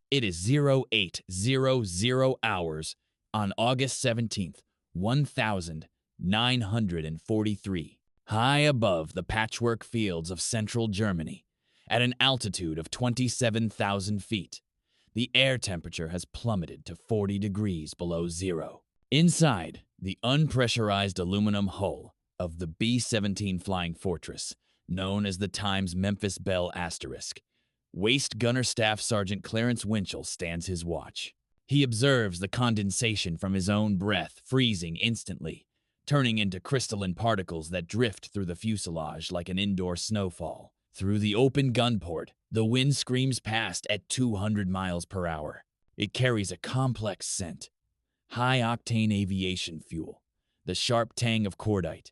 It is 0800 hours on August 17th, 1943, high above the patchwork fields of central Germany, at an altitude of 27,000 feet. The air temperature has plummeted to 40 degrees below zero. Inside the unpressurized aluminum hull of the B-17 Flying Fortress, known as the Times Memphis Belle Asterisk, Waist Gunner Staff Sergeant Clarence Winchell stands his watch. He observes the condensation from his own breath freezing instantly, turning into crystalline particles that drift through the fuselage like an indoor snowfall. Through the open gun port, the wind screams past at 200 miles per hour. It carries a complex scent, high-octane aviation fuel, the sharp tang of cordite,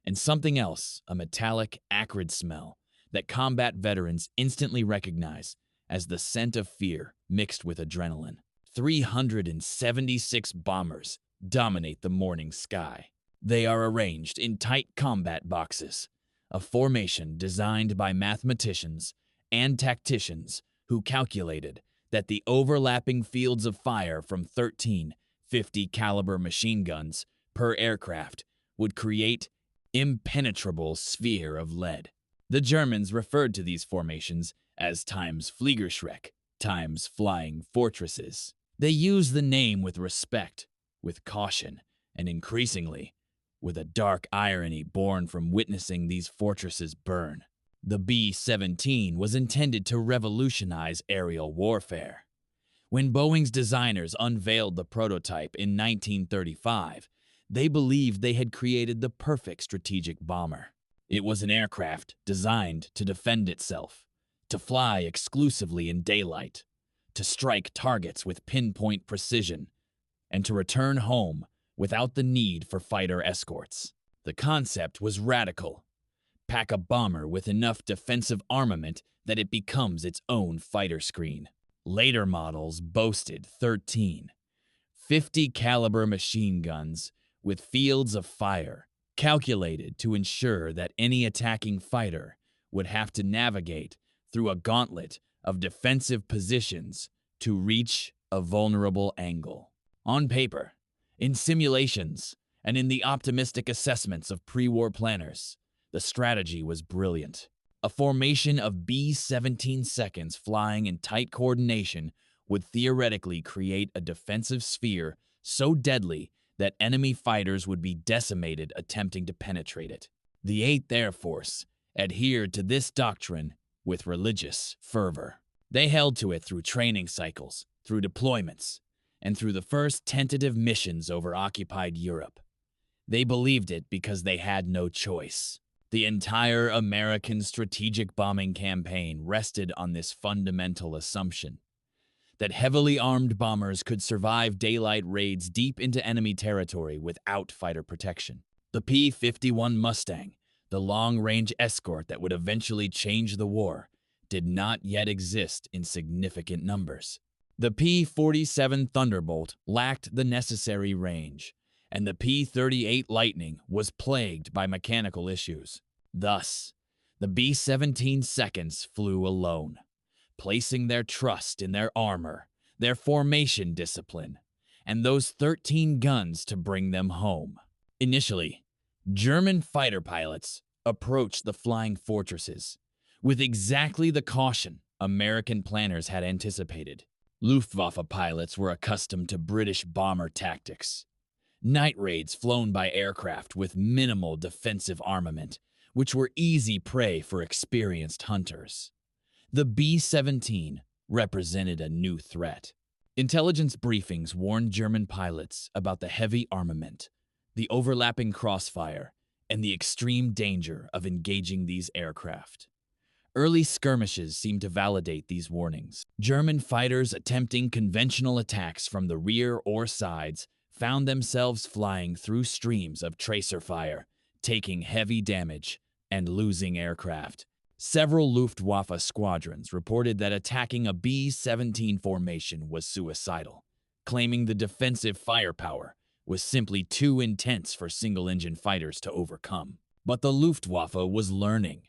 and something else, a metallic, acrid smell that combat veterans instantly recognize as the scent of fear mixed with adrenaline. 376 bombers dominate the morning sky. They are arranged in tight combat boxes, a formation designed by mathematicians and tacticians who calculated that the overlapping fields of fire from 13 .50 caliber machine guns per aircraft would create impenetrable sphere of lead. The Germans referred to these formations as times Fliegerschreck, times flying fortresses. They use the name with respect, with caution, and increasingly, with a dark irony born from witnessing these fortresses burn. The B-17 was intended to revolutionize aerial warfare. When Boeing's designers unveiled the prototype in 1935, they believed they had created the perfect strategic bomber. It was an aircraft designed to defend itself, to fly exclusively in daylight, to strike targets with pinpoint precision, and to return home without the need for fighter escorts. The concept was radical. Pack a bomber with enough defensive armament that it becomes its own fighter screen. Later models boasted 13 .50 caliber machine guns with fields of fire calculated to ensure that any attacking fighter would have to navigate through a gauntlet of defensive positions to reach a vulnerable angle. On paper, in simulations, and in the optimistic assessments of pre-war planners, the strategy was brilliant. A formation of B-17 seconds flying in tight coordination would theoretically create a defensive sphere so deadly that enemy fighters would be decimated attempting to penetrate it. The 8th Air Force adhered to this doctrine with religious fervor. They held to it through training cycles, through deployments, and through the first tentative missions over occupied Europe. They believed it because they had no choice. The entire American strategic bombing campaign rested on this fundamental assumption, that heavily armed bombers could survive daylight raids deep into enemy territory without fighter protection. The P-51 Mustang, the long-range escort that would eventually change the war, did not yet exist in significant numbers. The P-47 Thunderbolt lacked the necessary range, and the P-38 Lightning was plagued by mechanical issues. Thus, the B-17 seconds flew alone, placing their trust in their armor, their formation discipline, and those 13 guns to bring them home. Initially, German fighter pilots approached the flying fortresses with exactly the caution American planners had anticipated. Luftwaffe pilots were accustomed to British bomber tactics. Night raids flown by aircraft with minimal defensive armament, which were easy prey for experienced hunters. The B-17 represented a new threat. Intelligence briefings warned German pilots about the heavy armament, the overlapping crossfire, and the extreme danger of engaging these aircraft. Early skirmishes seemed to validate these warnings. German fighters attempting conventional attacks from the rear or sides found themselves flying through streams of tracer fire, taking heavy damage and losing aircraft. Several Luftwaffe squadrons reported that attacking a B-17 formation was suicidal, claiming the defensive firepower was simply too intense for single-engine fighters to overcome. But the Luftwaffe was learning,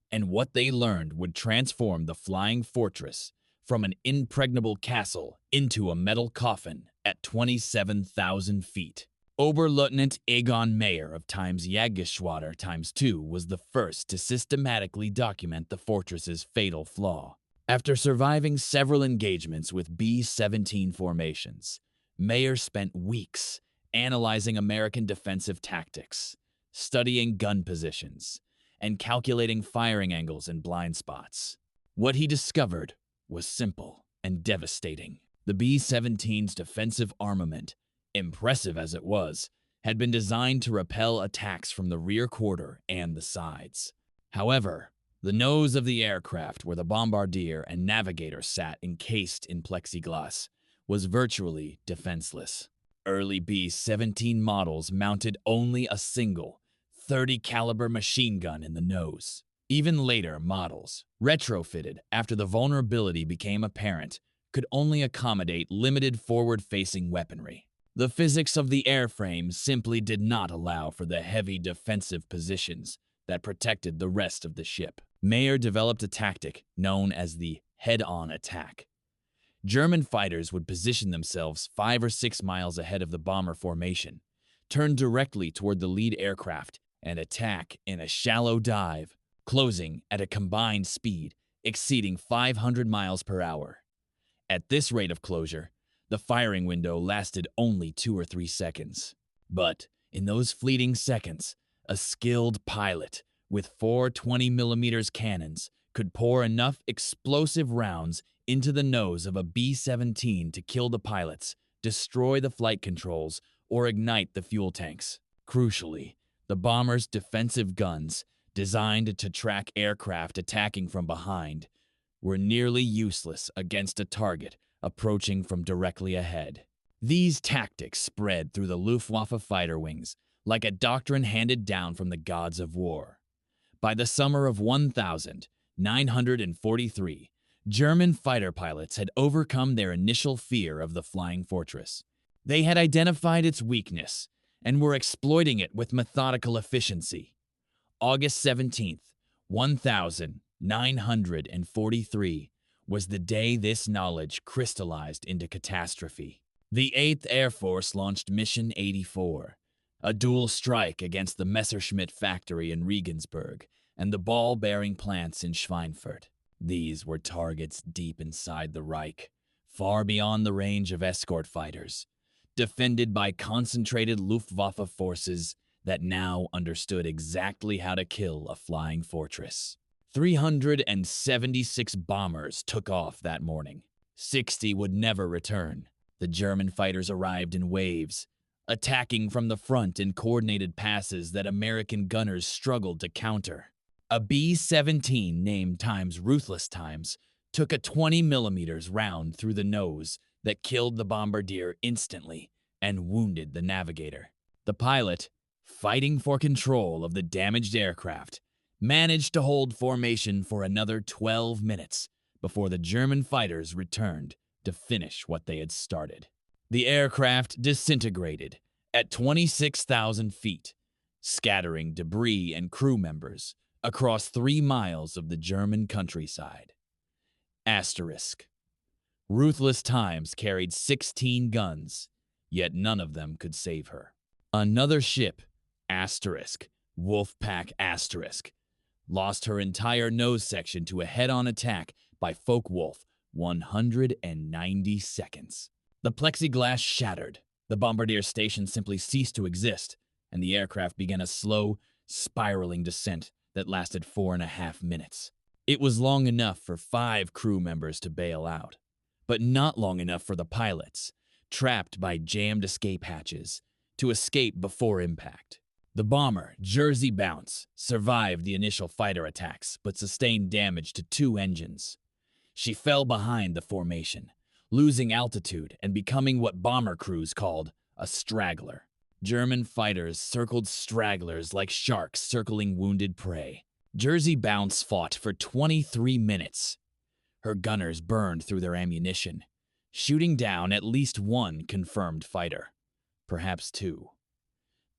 and what they learned would transform the Flying Fortress from an impregnable castle into a metal coffin at 27,000 feet. Oberleutnant Egon Mayer of Times Jagdgeschwader ×2 was the first to systematically document the fortress's fatal flaw. After surviving several engagements with B-17 formations, Mayer spent weeks analyzing American defensive tactics, studying gun positions, and calculating firing angles and blind spots. What he discovered was simple and devastating. The B-17's defensive armament, impressive as it was, had been designed to repel attacks from the rear quarter and the sides. However, the nose of the aircraft, where the bombardier and navigator sat encased in plexiglass, was virtually defenseless. Early B-17 models mounted only a single 30 caliber machine gun in the nose. Even later models, retrofitted after the vulnerability became apparent, could only accommodate limited forward-facing weaponry. The physics of the airframe simply did not allow for the heavy defensive positions that protected the rest of the ship. Mayer developed a tactic known as the head-on attack. German fighters would position themselves 5 or 6 miles ahead of the bomber formation, turn directly toward the lead aircraft, and attack in a shallow dive, closing at a combined speed exceeding 500 miles per hour. At this rate of closure, the firing window lasted only 2 or 3 seconds. But in those fleeting seconds, a skilled pilot with 4 20mm cannons could pour enough explosive rounds into the nose of a B-17 to kill the pilots, destroy the flight controls, or ignite the fuel tanks. Crucially, the bomber's defensive guns, designed to track aircraft attacking from behind, were nearly useless against a target approaching from directly ahead. These tactics spread through the Luftwaffe fighter wings like a doctrine handed down from the gods of war. By the summer of 1943, German fighter pilots had overcome their initial fear of the flying fortress. They had identified its weakness and were exploiting it with methodical efficiency. August 17th, 1943 was the day this knowledge crystallized into catastrophe. The 8th Air Force launched Mission 84, a dual strike against the Messerschmitt factory in Regensburg and the ball-bearing plants in Schweinfurt. These were targets deep inside the Reich, far beyond the range of escort fighters, defended by concentrated Luftwaffe forces that now understood exactly how to kill a flying fortress. 376 bombers took off that morning. 60 would never return. The German fighters arrived in waves, attacking from the front in coordinated passes that American gunners struggled to counter. A B-17 named Times Ruthless Times took a 20mm round through the nose that killed the bombardier instantly and wounded the navigator. The pilot, fighting for control of the damaged aircraft, managed to hold formation for another 12 minutes before the German fighters returned to finish what they had started. The aircraft disintegrated at 26,000 feet, scattering debris and crew members across 3 miles of the German countryside. Asterisk. Ruthless Times carried 16 guns, yet none of them could save her. Another ship, Asterisk, Wolfpack Asterisk, lost her entire nose section to a head-on attack by Focke-Wulf 190 seconds. The plexiglass shattered, the bombardier station simply ceased to exist, and the aircraft began a slow, spiraling descent that lasted 4.5 minutes. It was long enough for 5 crew members to bail out, but not long enough for the pilots, trapped by jammed escape hatches, to escape before impact. The bomber, Jersey Bounce, survived the initial fighter attacks but sustained damage to 2 engines. She fell behind the formation, losing altitude and becoming what bomber crews called a straggler. German fighters circled stragglers like sharks circling wounded prey. Jersey Bounce fought for 23 minutes. Her gunners burned through their ammunition, shooting down at least 1 confirmed fighter, perhaps 2.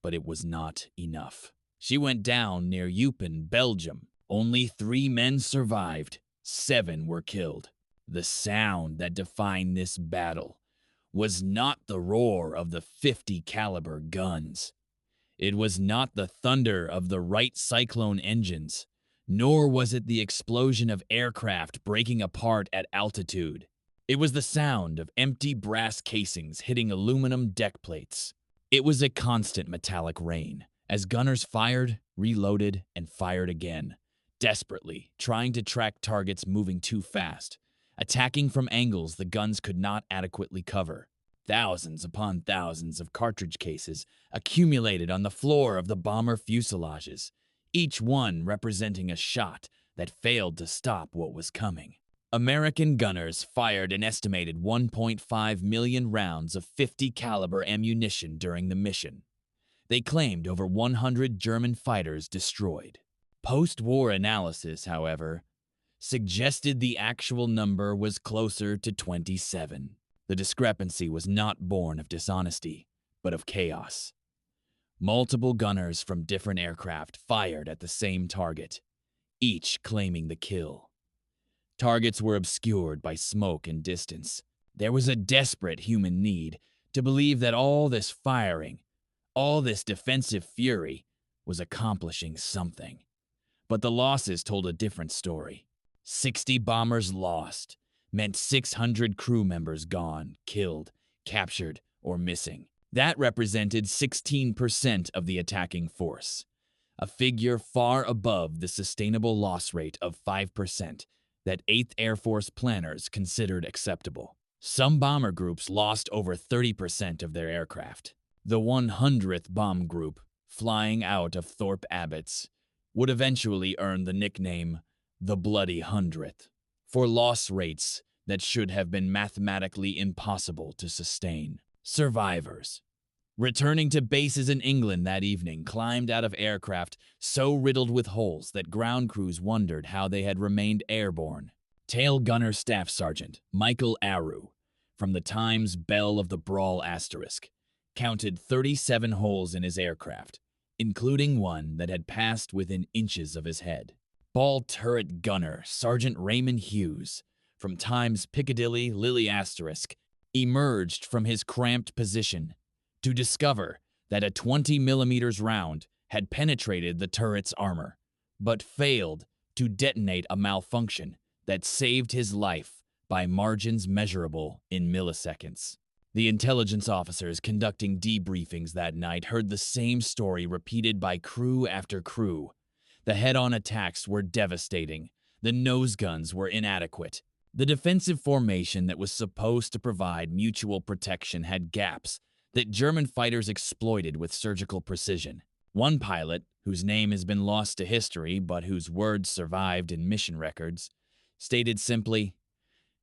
But it was not enough. She went down near Eupen, Belgium. Only 3 men survived. 7 were killed. The sound that defined this battle was not the roar of the 50 caliber guns. It was not the thunder of the Wright Cyclone engines, nor was it the explosion of aircraft breaking apart at altitude. It was the sound of empty brass casings hitting aluminum deck plates. It was a constant metallic rain, as gunners fired, reloaded, and fired again, desperately trying to track targets moving too fast, attacking from angles the guns could not adequately cover. Thousands upon thousands of cartridge cases accumulated on the floor of the bomber fuselages, each one representing a shot that failed to stop what was coming. American gunners fired an estimated 1.5 million rounds of 50 caliber ammunition during the mission. They claimed over 100 German fighters destroyed. Post-war analysis, however, suggested the actual number was closer to 27. The discrepancy was not born of dishonesty, but of chaos. Multiple gunners from different aircraft fired at the same target, each claiming the kill. Targets were obscured by smoke and distance. There was a desperate human need to believe that all this firing, all this defensive fury, was accomplishing something. But the losses told a different story. 60 bombers lost meant 600 crew members gone, killed, captured, or missing. That represented 16% of the attacking force, a figure far above the sustainable loss rate of 5% that 8th Air Force planners considered acceptable. Some bomber groups lost over 30% of their aircraft. The 100th Bomb Group, flying out of Thorpe Abbotts, would eventually earn the nickname the Bloody 100th, for loss rates that should have been mathematically impossible to sustain. Survivors, returning to bases in England that evening, climbed out of aircraft so riddled with holes that ground crews wondered how they had remained airborne. Tail Gunner Staff Sergeant Michael Aru, from the Times Belle of the Brawl Asterisk, counted 37 holes in his aircraft, including one that had passed within inches of his head. Ball Turret Gunner Sergeant Raymond Hughes, from Times Piccadilly Lily Asterisk, emerged from his cramped position to discover that a 20mm round had penetrated the turret's armor, but failed to detonate a malfunction that saved his life by margins measurable in milliseconds. The intelligence officers conducting debriefings that night heard the same story repeated by crew after crew. The head-on attacks were devastating. The nose guns were inadequate. The defensive formation that was supposed to provide mutual protection had gaps that German fighters exploited with surgical precision. One pilot, whose name has been lost to history but whose words survived in mission records, stated simply,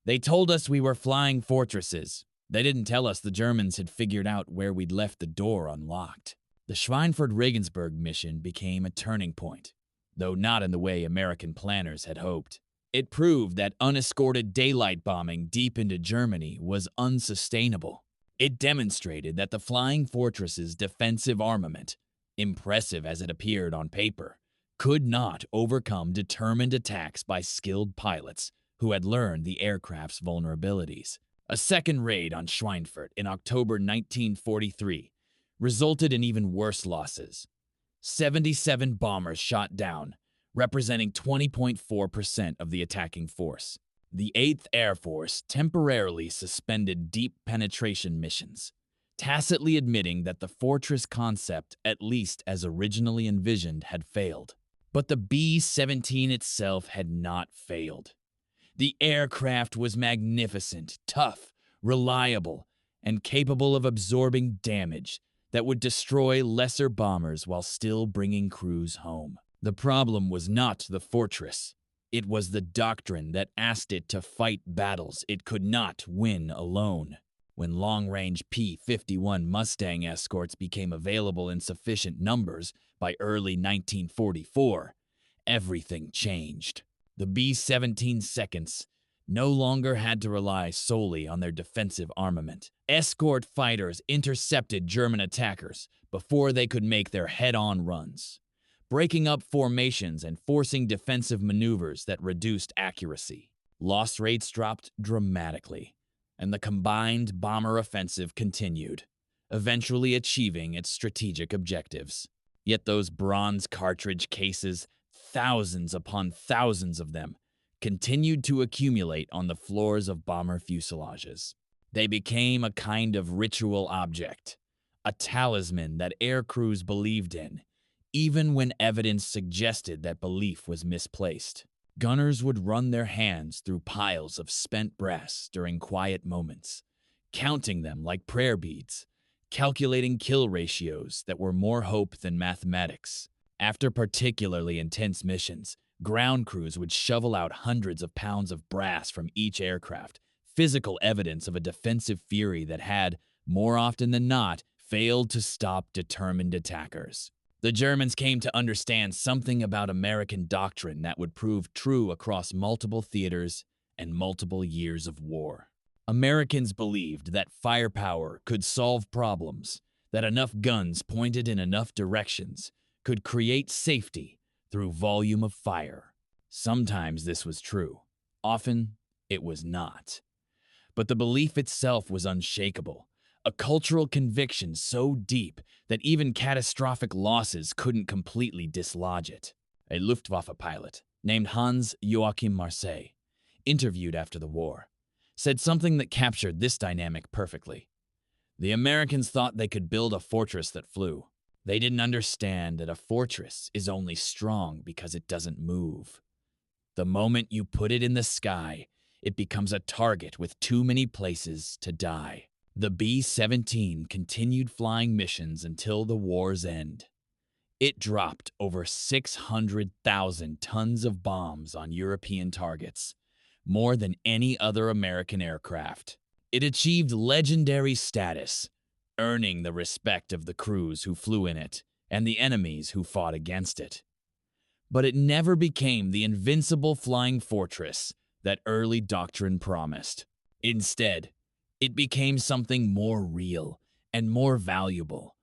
"They told us we were flying fortresses. They didn't tell us the Germans had figured out where we'd left the door unlocked." The Schweinfurt-Regensburg mission became a turning point, though not in the way American planners had hoped. It proved that unescorted daylight bombing deep into Germany was unsustainable. It demonstrated that the Flying Fortress's defensive armament, impressive as it appeared on paper, could not overcome determined attacks by skilled pilots who had learned the aircraft's vulnerabilities. A second raid on Schweinfurt in October 1943 resulted in even worse losses. 77 bombers shot down, representing 20.4% of the attacking force. The 8th Air Force temporarily suspended deep penetration missions, tacitly admitting that the fortress concept, at least as originally envisioned, had failed. But the B-17 itself had not failed. The aircraft was magnificent, tough, reliable, and capable of absorbing damage that would destroy lesser bombers while still bringing crews home. The problem was not the fortress. It was the doctrine that asked it to fight battles it could not win alone. When long-range P-51 Mustang escorts became available in sufficient numbers by early 1944, everything changed. The B-17 seconds no longer had to rely solely on their defensive armament. Escort fighters intercepted German attackers before they could make their head-on runs, breaking up formations and forcing defensive maneuvers that reduced accuracy. loss rates dropped dramatically, and the combined bomber offensive continued, eventually achieving its strategic objectives. Yet those bronze cartridge cases, thousands upon thousands of them, continued to accumulate on the floors of bomber fuselages. They became a kind of ritual object, a talisman that air crews believed in, even when evidence suggested that belief was misplaced. Gunners would run their hands through piles of spent brass during quiet moments, counting them like prayer beads, calculating kill ratios that were more hope than mathematics. After particularly intense missions, ground crews would shovel out hundreds of pounds of brass from each aircraft, physical evidence of a defensive fury that had, more often than not, failed to stop determined attackers. The Germans came to understand something about American doctrine that would prove true across multiple theaters and multiple years of war. Americans believed that firepower could solve problems, that enough guns pointed in enough directions could create safety through volume of fire. Sometimes this was true. Often, it was not. But the belief itself was unshakable, a cultural conviction so deep that even catastrophic losses couldn't completely dislodge it. A Luftwaffe pilot named Hans Joachim Marseille, interviewed after the war, said something that captured this dynamic perfectly. The Americans thought they could build a fortress that flew. They didn't understand that a fortress is only strong because it doesn't move. The moment you put it in the sky, it becomes a target with too many places to die. The B-17 continued flying missions until the war's end. It dropped over 600,000 tons of bombs on European targets, more than any other American aircraft. It achieved legendary status, earning the respect of the crews who flew in it and the enemies who fought against it. But it never became the invincible flying fortress that early doctrine promised. Instead, it became something more real and more valuable,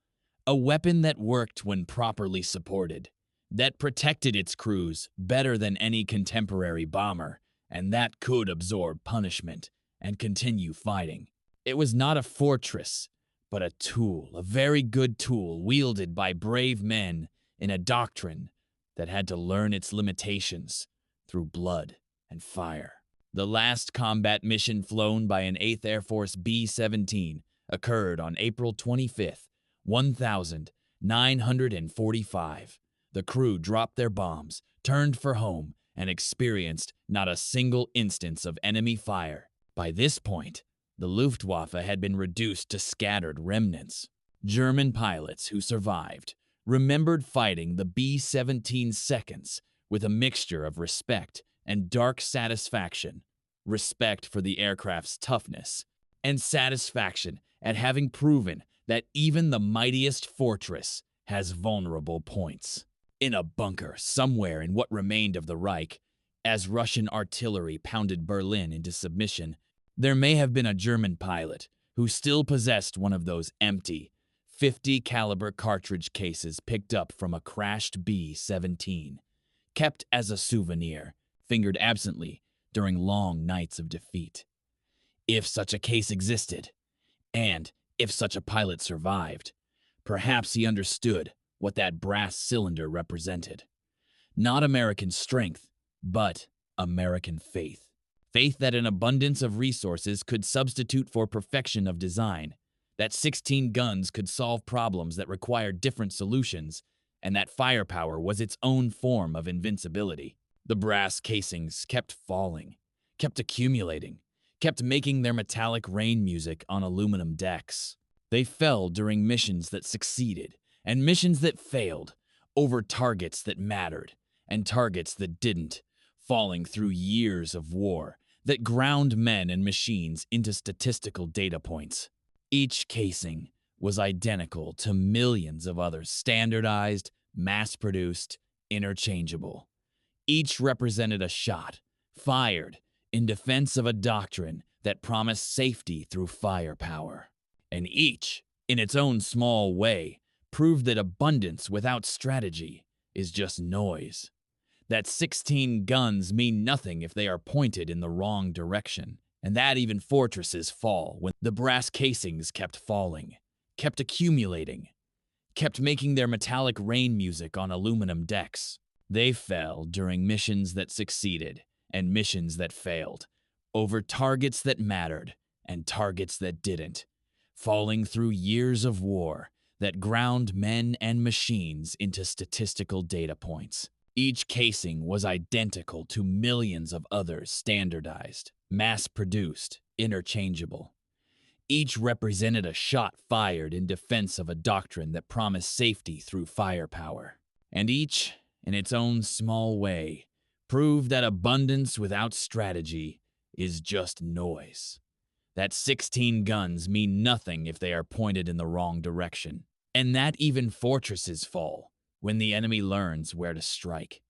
a weapon that worked when properly supported, that protected its crews better than any contemporary bomber, and that could absorb punishment and continue fighting. It was not a fortress, but a tool, a very good tool wielded by brave men in a doctrine that had to learn its limitations through blood and fire. The last combat mission flown by an 8th Air Force B-17 occurred on April 25, 1945. The crew dropped their bombs, turned for home, and experienced not a single instance of enemy fire. By this point, the Luftwaffe had been reduced to scattered remnants. German pilots who survived remembered fighting the B-17 seconds with a mixture of respect and dark satisfaction, respect for the aircraft's toughness, and satisfaction at having proven that even the mightiest fortress has vulnerable points. In a bunker somewhere in what remained of the Reich, as Russian artillery pounded Berlin into submission, there may have been a German pilot who still possessed one of those empty, 50 caliber cartridge cases picked up from a crashed B-17, kept as a souvenir, fingered absently during long nights of defeat. If such a case existed, and if such a pilot survived, perhaps he understood what that brass cylinder represented. Not American strength, but American faith. Faith that an abundance of resources could substitute for perfection of design, that 16 guns could solve problems that required different solutions, and that firepower was its own form of invincibility. The brass casings kept falling, kept accumulating, kept making their metallic rain music on aluminum decks. They fell during missions that succeeded and missions that failed, over targets that mattered and targets that didn't, falling through years of war that ground men and machines into statistical data points. Each casing was identical to millions of others, standardized, mass-produced, interchangeable. Each represented a shot, fired in defense of a doctrine that promised safety through firepower. And each, in its own small way, proved that abundance without strategy is just noise, that 16 guns mean nothing if they are pointed in the wrong direction, and that even fortresses fall when the brass casings kept falling, kept accumulating, kept making their metallic rain music on aluminum decks. They fell during missions that succeeded and missions that failed, over targets that mattered and targets that didn't, falling through years of war that ground men and machines into statistical data points. Each casing was identical to millions of others, standardized, mass-produced, interchangeable. Each represented a shot fired in defense of a doctrine that promised safety through firepower. And each, in its own small way, proved that abundance without strategy is just noise. That 16 guns mean nothing if they are pointed in the wrong direction. And that even fortresses fall when the enemy learns where to strike.